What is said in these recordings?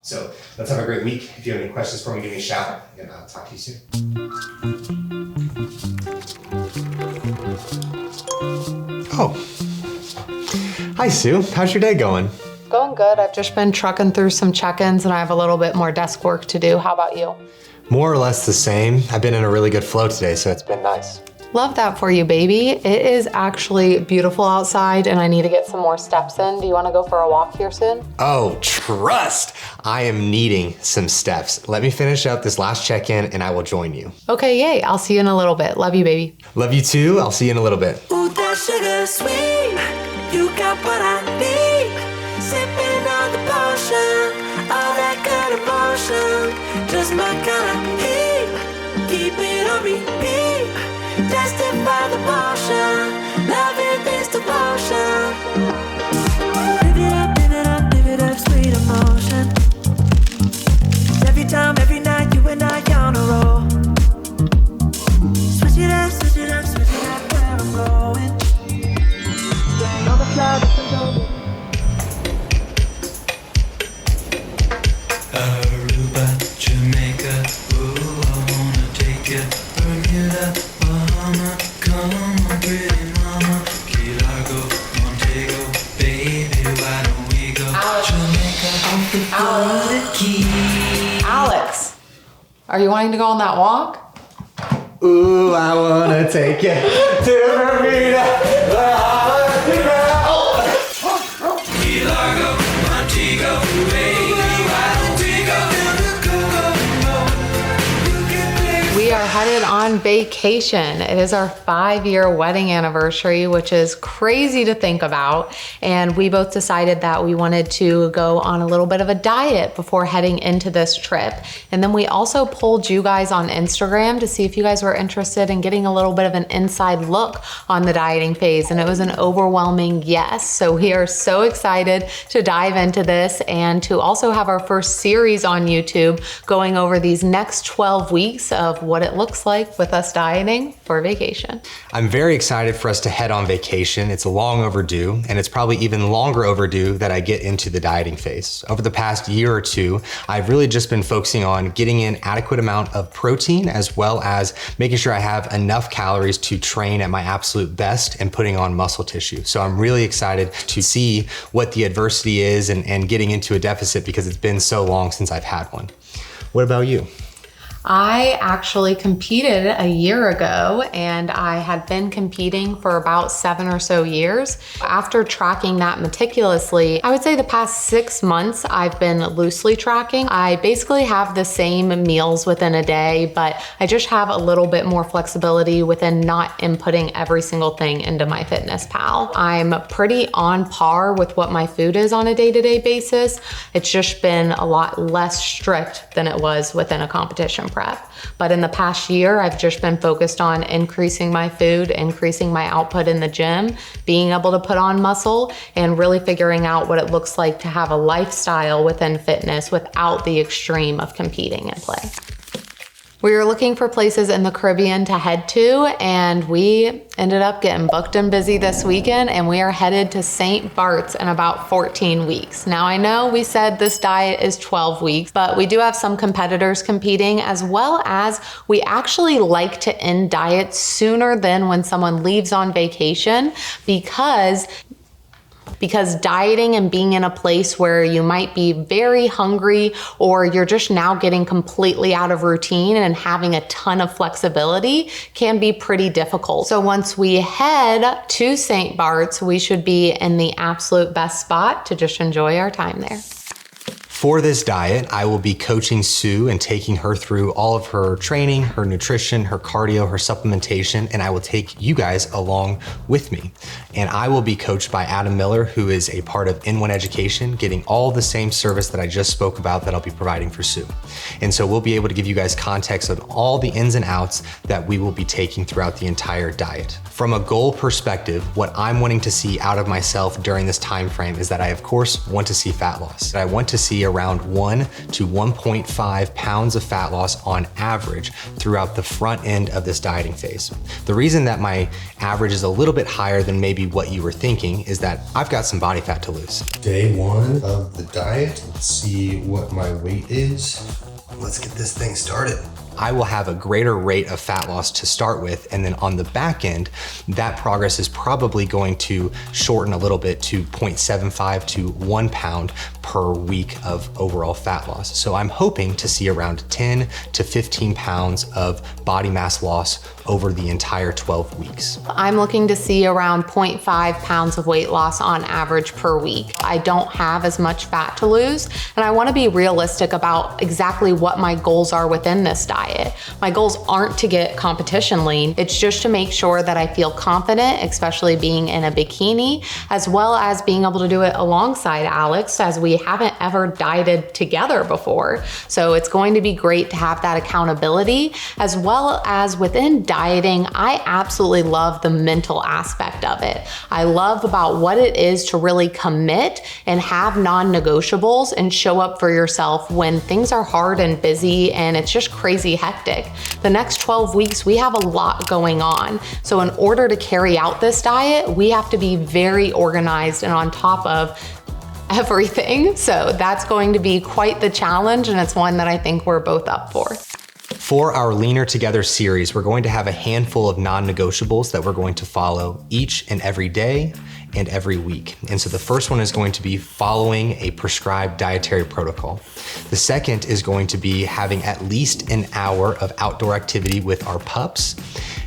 So let's have a great week. If you have any questions for me, give me a shout, and I'll talk to you soon. Oh. Hi, Sue. How's your day going? Going good. I've just been trucking through some check-ins and I have a little bit more desk work to do. How about you? More or less the same. I've been in a really good flow today, so it's been nice. Love that for you, baby. It is actually beautiful outside and I need to get some more steps in. Do you want to go for a walk here soon? Oh, trust. I am needing some steps. Let me finish up this last check-in and I will join you. Okay, yay. I'll see you in a little bit. Love you, baby. Love you too. I'll see you in a little bit. Ooh, that sugar sweet. You got what I need. Sipping on the potion. All that good emotion. Just my kind of heat. Keep it on repeat. Tested by the motion, loving this devotion. Live it up, live it up, live it up, sweet emotion. Every time, every night, you and I on a roll. Switch it up, switch it up, switch it up, where I'm going. Getting on the fly, different over. Aruba, Jamaica, ooh, I wanna take it. Bermuda, Bahama, come on, pretty mama. Key Largo, Montego, baby, why don't we go? Jamaica, off the Florida Keys. Alex, are you wanting to go on that walk? Ooh, I wanna take you to Bermuda, Bahama, Key Largo, Montego, baby, why don't we go? We are headed on vacation. It is our 5-year wedding anniversary, which is crazy to think about. And we both decided that we wanted to go on a little bit of a diet before heading into this trip. And then we also polled you guys on Instagram to see if you guys were interested in getting a little bit of an inside look on the dieting phase. And it was an overwhelming yes. So we are so excited to dive into this and to also have our first series on YouTube going over these next 12 weeks of what it looks like with us dieting for vacation. I'm very excited for us to head on vacation. It's long overdue, and it's probably even longer overdue that I get into the dieting phase. Over the past year or two, I've really just been focusing on getting in adequate amount of protein, as well as making sure I have enough calories to train at my absolute best and putting on muscle tissue. So I'm really excited to see what the adversity is and getting into a deficit because it's been so long since I've had one. What about you? I actually competed a year ago and I had been competing for about 7 or so years. After tracking that meticulously, I would say the past 6 months I've been loosely tracking. I basically have the same meals within a day, but I just have a little bit more flexibility within not inputting every single thing into MyFitnessPal. I'm pretty on par with what my food is on a day-to-day basis. It's just been a lot less strict than it was within a competition prep. But in the past year, I've just been focused on increasing my food, increasing my output in the gym, being able to put on muscle, and really figuring out what it looks like to have a lifestyle within fitness without the extreme of competing in play. We were looking for places in the Caribbean to head to, and we ended up getting booked and busy this weekend, and we are headed to St. Bart's in about 14 weeks. Now, I know we said this diet is 12 weeks, but we do have some competitors competing, as well as we actually like to end diets sooner than when someone leaves on vacation because dieting and being in a place where you might be very hungry or you're just now getting completely out of routine and having a ton of flexibility can be pretty difficult. So once we head to St. Bart's, we should be in the absolute best spot to just enjoy our time there. For this diet, I will be coaching Sue and taking her through all of her training, her nutrition, her cardio, her supplementation, and I will take you guys along with me. And I will be coached by Adam Miller, who is a part of In1 Education, getting all the same service that I just spoke about that I'll be providing for Sue. And so we'll be able to give you guys context of all the ins and outs that we will be taking throughout the entire diet. From a goal perspective, what I'm wanting to see out of myself during this time frame is that I, of course, want to see fat loss. I want to see a around 1 to 1.5 pounds of fat loss on average throughout the front end of this dieting phase. The reason that my average is a little bit higher than maybe what you were thinking is that I've got some body fat to lose. Day 1 of the diet. Let's see what my weight is. Let's get this thing started. I will have a greater rate of fat loss to start with, and then on the back end, that progress is probably going to shorten a little bit to 0.75 to 1 pound per week of overall fat loss. So I'm hoping to see around 10 to 15 pounds of body mass loss over the entire 12 weeks. I'm looking to see around 0.5 pounds of weight loss on average per week. I don't have as much fat to lose, and I want to be realistic about exactly what my goals are within this diet. My goals aren't to get competition lean. It's just to make sure that I feel confident, especially being in a bikini, as well as being able to do it alongside Alex, as we haven't ever dieted together before. So it's going to be great to have that accountability, as well as within dieting, I absolutely love the mental aspect of it. I love about what it is to really commit and have non-negotiables and show up for yourself when things are hard and busy and it's just crazy hectic. The next 12 weeks, we have a lot going on. So in order to carry out this diet, we have to be very organized and on top of everything. So that's going to be quite the challenge, and it's one that I think we're both up for. For our Leaner Together series, we're going to have a handful of non-negotiables that we're going to follow each and every day and every week. And so the first one is going to be following a prescribed dietary protocol. The second is going to be having at least an hour of outdoor activity with our pups,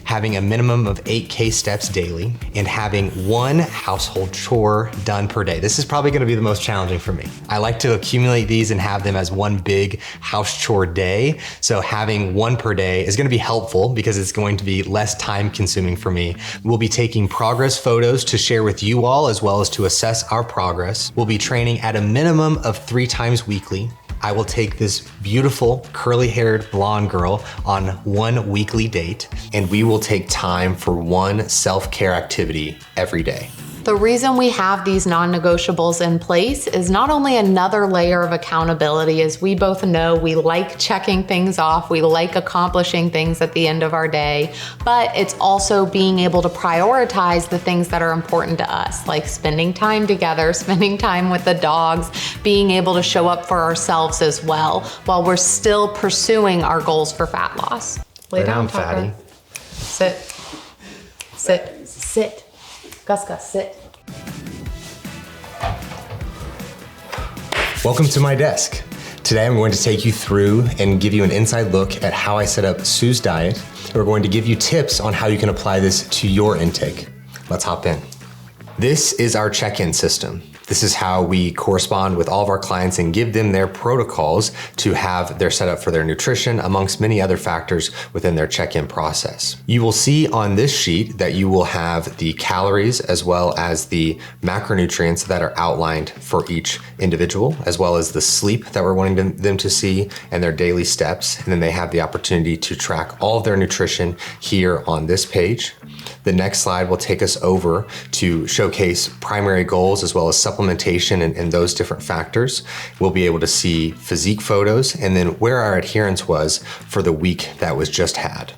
having a minimum of 8K steps daily, and having one household chore done per day. This is probably gonna be the most challenging for me. I like to accumulate these and have them as one big house chore day. So having one per day is gonna be helpful because it's going to be less time consuming for me. We'll be taking progress photos to share with you all, as well as to assess our progress. We'll be training at a minimum of 3 times weekly. I will take this beautiful curly-haired blonde girl on one weekly date, and we will take time for one self-care activity every day. The reason we have these non-negotiables in place is not only another layer of accountability, as we both know we like checking things off, we like accomplishing things at the end of our day, but it's also being able to prioritize the things that are important to us, like spending time together, spending time with the dogs, being able to show up for ourselves as well, while we're still pursuing our goals for fat loss. Lay down, fatty. Sit, sit, sit. Gus, sit. Welcome to my desk. Today I'm going to take you through and give you an inside look at how I set up Sue's diet. We're going to give you tips on how you can apply this to your intake. Let's hop in. This is our check-in system. This is how we correspond with all of our clients and give them their protocols to have their setup for their nutrition, amongst many other factors within their check-in process. You will see on this sheet that you will have the calories as well as the macronutrients that are outlined for each individual, as well as the sleep that we're wanting them to see and their daily steps. And then they have the opportunity to track all of their nutrition here on this page. The next slide will take us over to showcase primary goals as well as supplementation and those different factors. We'll be able to see physique photos and then where our adherence was for the week that was just had.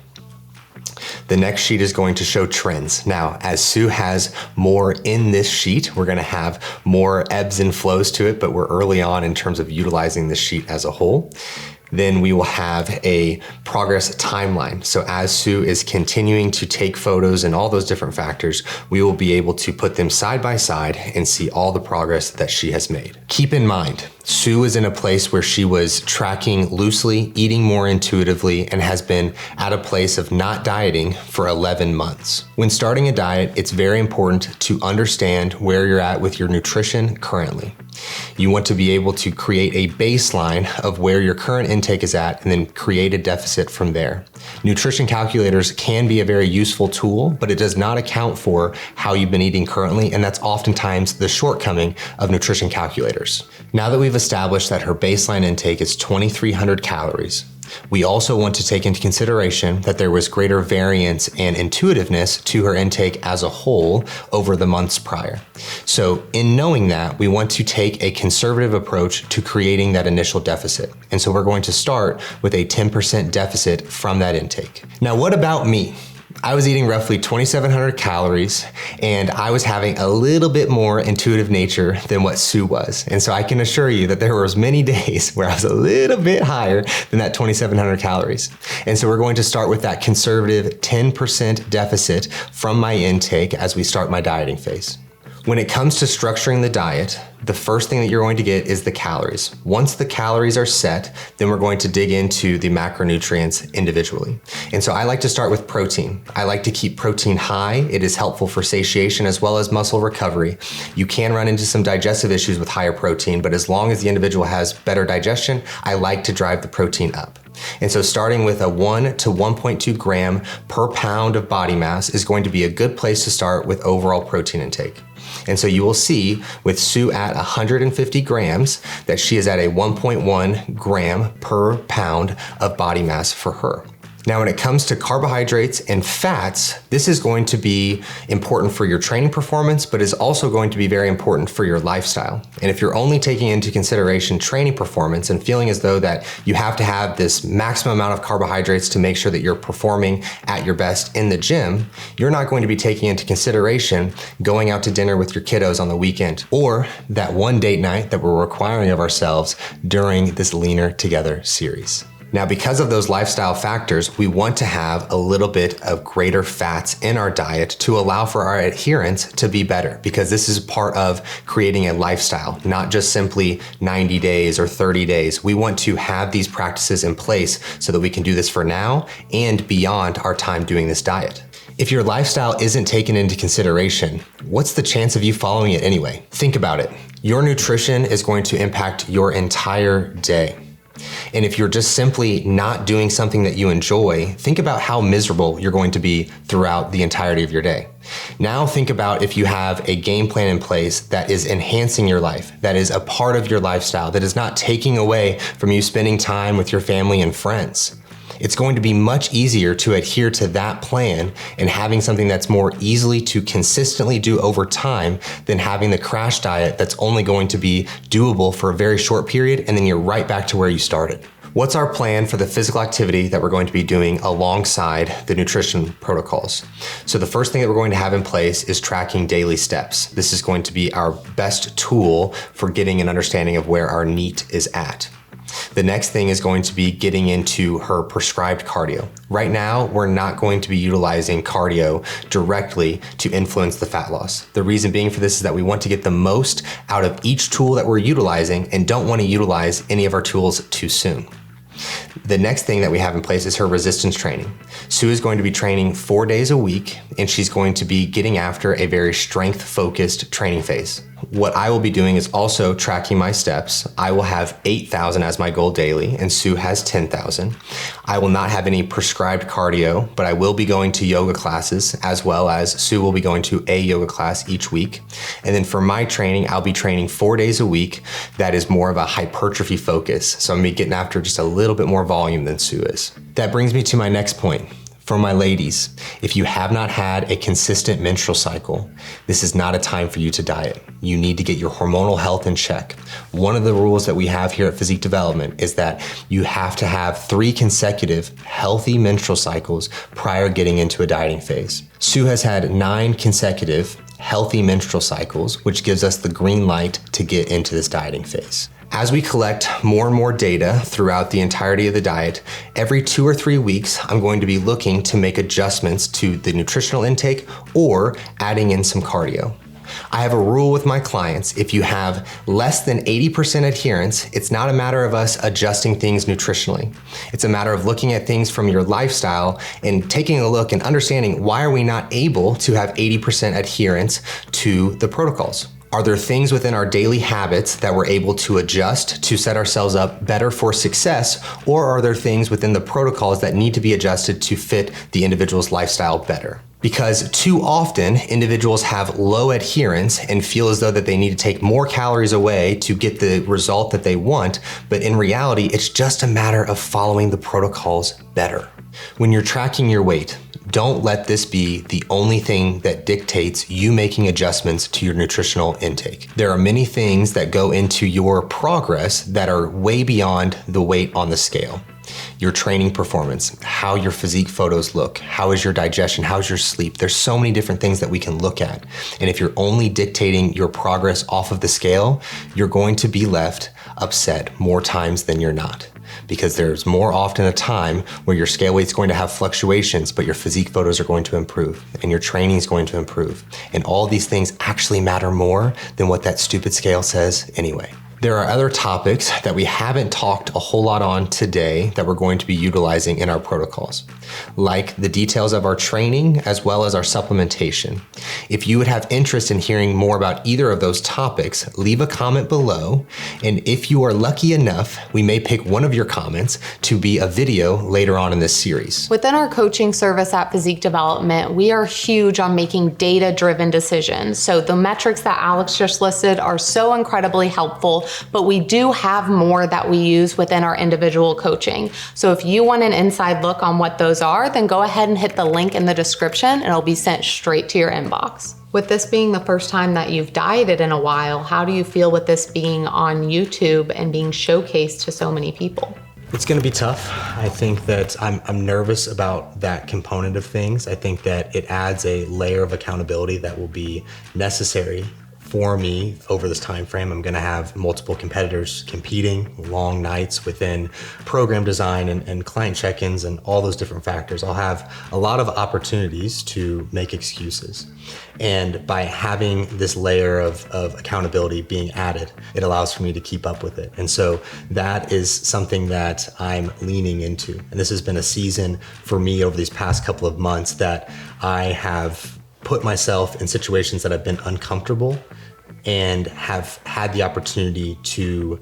The next sheet is going to show trends. Now, as Sue has more in this sheet, we're gonna have more ebbs and flows to it, but we're early on in terms of utilizing this sheet as a whole. Then we will have a progress timeline. So as Sue is continuing to take photos and all those different factors, we will be able to put them side by side and see all the progress that she has made. Keep in mind, Sue is in a place where she was tracking loosely, eating more intuitively, and has been at a place of not dieting for 11 months. When starting a diet, it's very important to understand where you're at with your nutrition currently. You want to be able to create a baseline of where your current intake is at and then create a deficit from there. Nutrition calculators can be a very useful tool, but it does not account for how you've been eating currently, and that's oftentimes the shortcoming of nutrition calculators. Now that we've established that her baseline intake is 2,300 calories, We also want to take into consideration that there was greater variance and intuitiveness to her intake as a whole over the months prior. So in knowing that, we want to take a conservative approach to creating that initial deficit. And so we're going to start with a 10% deficit from that intake. Now, what about me? I was eating roughly 2,700 calories, and I was having a little bit more intuitive nature than what Sue was. And so I can assure you that there was many days where I was a little bit higher than that 2,700 calories. And so we're going to start with that conservative 10% deficit from my intake as we start my dieting phase. When it comes to structuring the diet, the first thing that you're going to get is the calories. Once the calories are set, then we're going to dig into the macronutrients individually. And so I like to start with protein. I like to keep protein high. It is helpful for satiation as well as muscle recovery. You can run into some digestive issues with higher protein, but as long as the individual has better digestion, I like to drive the protein up. And so starting with a 1 to 1.2 gram per pound of body mass is going to be a good place to start with overall protein intake. And so you will see with Sue at 150 grams that she is at a 1.1 gram per pound of body mass for her. Now, when it comes to carbohydrates and fats, this is going to be important for your training performance, but is also going to be very important for your lifestyle. And if you're only taking into consideration training performance and feeling as though that you have to have this maximum amount of carbohydrates to make sure that you're performing at your best in the gym, you're not going to be taking into consideration going out to dinner with your kiddos on the weekend, or that one date night that we're requiring of ourselves during this Leaner Together series. Now, because of those lifestyle factors, we want to have a little bit of greater fats in our diet to allow for our adherence to be better, because this is part of creating a lifestyle, not just simply 90 days or 30 days. We want to have these practices in place so that we can do this for now and beyond our time doing this diet. If your lifestyle isn't taken into consideration, what's the chance of you following it anyway? Think about it. Your nutrition is going to impact your entire day. And if you're just simply not doing something that you enjoy, think about how miserable you're going to be throughout the entirety of your day. Now think about if you have a game plan in place that is enhancing your life, that is a part of your lifestyle, that is not taking away from you spending time with your family and friends. It's going to be much easier to adhere to that plan and having something that's more easily to consistently do over time than having the crash diet that's only going to be doable for a very short period and then you're right back to where you started. What's our plan for the physical activity that we're going to be doing alongside the nutrition protocols? So the first thing that we're going to have in place is tracking daily steps. This is going to be our best tool for getting an understanding of where our NEAT is at. The next thing is going to be getting into her prescribed cardio. Right now, we're not going to be utilizing cardio directly to influence the fat loss. The reason being for this is that we want to get the most out of each tool that we're utilizing and don't want to utilize any of our tools too soon. The next thing that we have in place is her resistance training. Sue is going to be training 4 days a week, and she's going to be getting after a very strength-focused training phase. What I will be doing is also tracking my steps. I will have 8,000 as my goal daily, and Sue has 10,000. I will not have any prescribed cardio, but I will be going to yoga classes, as well as Sue will be going to a yoga class each week. And then for my training, I'll be training 4 days a week. That is more of a hypertrophy focus. So I'm gonna be getting after just a little bit more volume than Sue is. That brings me to my next point. For my ladies, if you have not had a consistent menstrual cycle, this is not a time for you to diet. You need to get your hormonal health in check. One of the rules that we have here at Physique Development is that you have to have 3 consecutive healthy menstrual cycles prior getting into a dieting phase. Sue has had 9 consecutive healthy menstrual cycles, which gives us the green light to get into this dieting phase. As we collect more and more data throughout the entirety of the diet, every 2 or 3 weeks, I'm going to be looking to make adjustments to the nutritional intake or adding in some cardio. I have a rule with my clients. If you have less than 80% adherence, it's not a matter of us adjusting things nutritionally. It's a matter of looking at things from your lifestyle and taking a look and understanding why are we not able to have 80% adherence to the protocols. Are there things within our daily habits that we're able to adjust to set ourselves up better for success, or are there things within the protocols that need to be adjusted to fit the individual's lifestyle better? Because too often individuals have low adherence and feel as though that they need to take more calories away to get the result that they want, but in reality, it's just a matter of following the protocols better. When you're tracking your weight, don't let this be the only thing that dictates you making adjustments to your nutritional intake. There are many things that go into your progress that are way beyond the weight on the scale. Your training performance, how your physique photos look, how is your digestion, how's your sleep. There's so many different things that we can look at. And if you're only dictating your progress off of the scale, you're going to be left upset more times than you're not. Because there's more often a time where your scale weight's going to have fluctuations, but your physique photos are going to improve and your training is going to improve. And all these things actually matter more than what that stupid scale says anyway. There are other topics that we haven't talked a whole lot on today that we're going to be utilizing in our protocols, like the details of our training as well as our supplementation. If you would have interest in hearing more about either of those topics, leave a comment below, and if you are lucky enough, we may pick one of your comments to be a video later on in this series. Within our coaching service at Physique Development, we are huge on making data-driven decisions. So the metrics that Alex just listed are so incredibly helpful, but we do have more that we use within our individual coaching. So if you want an inside look on what those are, then go ahead and hit the link in the description and it'll be sent straight to your inbox. With this being the first time that you've dieted in a while, how do you feel with this being on YouTube and being showcased to so many people? It's going to be tough. I think that I'm nervous about that component of things. I think that it adds a layer of accountability that will be necessary for me over this time frame. I'm going to have multiple competitors competing, long nights within program design and client check-ins and all those different factors. I'll have a lot of opportunities to make excuses. And by having this layer of accountability being added, it allows for me to keep up with it. And so that is something that I'm leaning into. And this has been a season for me over these past couple of months that I have put myself in situations that have been uncomfortable and have had the opportunity to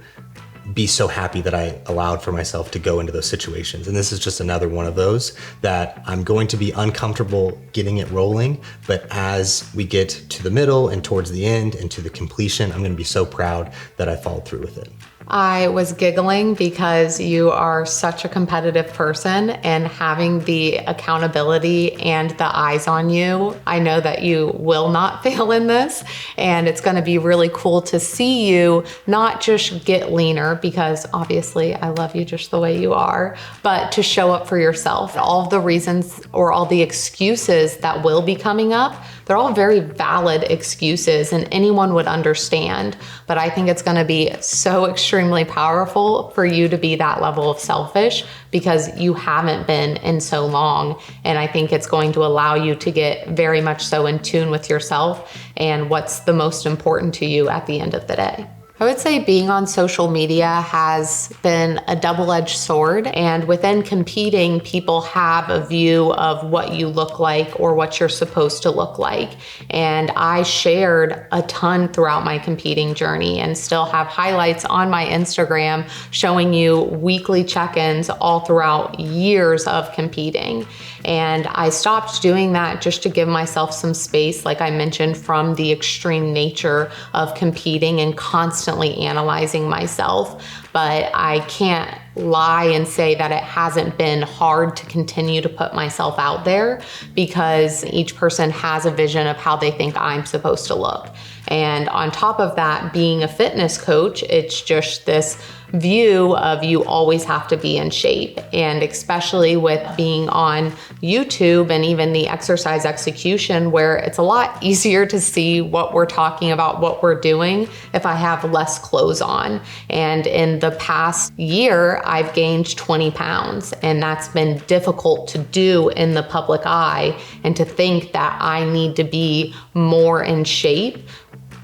be so happy that I allowed for myself to go into those situations. And this is just another one of those that I'm going to be uncomfortable getting it rolling, but as we get to the middle and towards the end and to the completion, I'm going to be so proud that I followed through with it. I was giggling because you are such a competitive person, and having the accountability and the eyes on you, I know that you will not fail in this, and it's going to be really cool to see you not just get leaner, because obviously I love you just the way you are, but to show up for yourself. All of the reasons or all the excuses that will be coming up, they're all very valid excuses and anyone would understand, but I think it's going to be so extremely powerful for you to be that level of selfish because you haven't been in so long. And I think it's going to allow you to get very much so in tune with yourself and what's the most important to you at the end of the day. I would say being on social media has been a double-edged sword, and within competing, people have a view of what you look like or what you're supposed to look like. And I shared a ton throughout my competing journey and still have highlights on my Instagram showing you weekly check-ins all throughout years of competing. And I stopped doing that just to give myself some space, like I mentioned, from the extreme nature of competing and constantly analyzing myself. But I can't lie and say that it hasn't been hard to continue to put myself out there, because each person has a vision of how they think I'm supposed to look. And on top of that, being a fitness coach, it's just this view of you always have to be in shape. And especially with being on YouTube and even the exercise execution, where it's a lot easier to see what we're talking about, what we're doing, if I have less clothes on. And in the past year, I've gained 20 pounds, and that's been difficult to do in the public eye, and to think that I need to be more in shape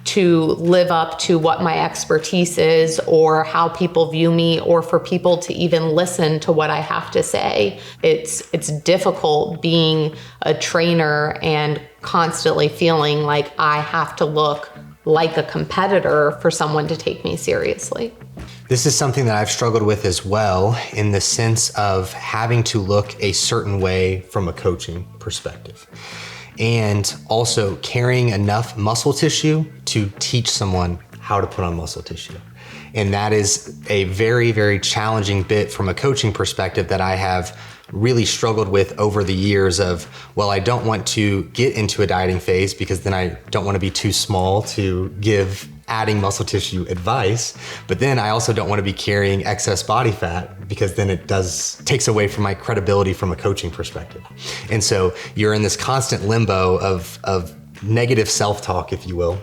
to live up to what my expertise is or how people view me, or for people to even listen to what I have to say. It's difficult being a trainer and constantly feeling like I have to look like a competitor for someone to take me seriously. This is something that I've struggled with as well, in the sense of having to look a certain way from a coaching perspective. and also carrying enough muscle tissue to teach someone how to put on muscle tissue. And that is a very, very challenging bit from a coaching perspective that I have really struggled with over the years of, well, I don't want to get into a dieting phase because then I don't want to be too small to give adding muscle tissue advice, but then I also don't want to be carrying excess body fat because then it takes away from my credibility from a coaching perspective. And so you're in this constant limbo of negative self-talk, if you will.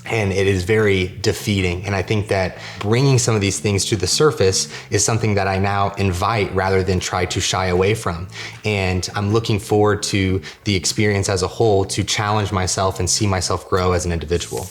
And it is very defeating. And I think that bringing some of these things to the surface is something that I now invite rather than try to shy away from. And I'm looking forward to the experience as a whole to challenge myself and see myself grow as an individual.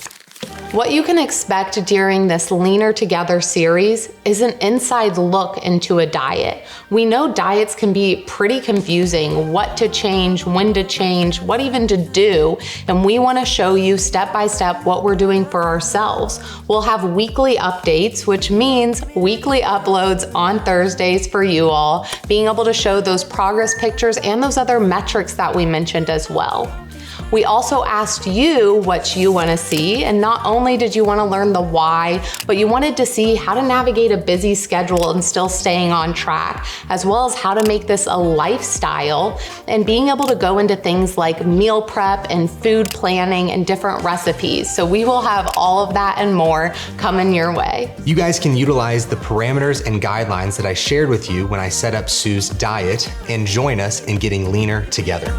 What you can expect during this Leaner Together series is an inside look into a diet. We know diets can be pretty confusing, what to change, when to change, what even to do, and we want to show you step by step what we're doing for ourselves. We'll have weekly updates, which means weekly uploads on Thursdays for you all, being able to show those progress pictures and those other metrics that we mentioned as well. We also asked you what you want to see, and not only did you want to learn the why, but you wanted to see how to navigate a busy schedule and still staying on track, as well as how to make this a lifestyle and being able to go into things like meal prep and food planning and different recipes. So we will have all of that and more coming your way. You guys can utilize the parameters and guidelines that I shared with you when I set up Sue's diet and join us in getting leaner together.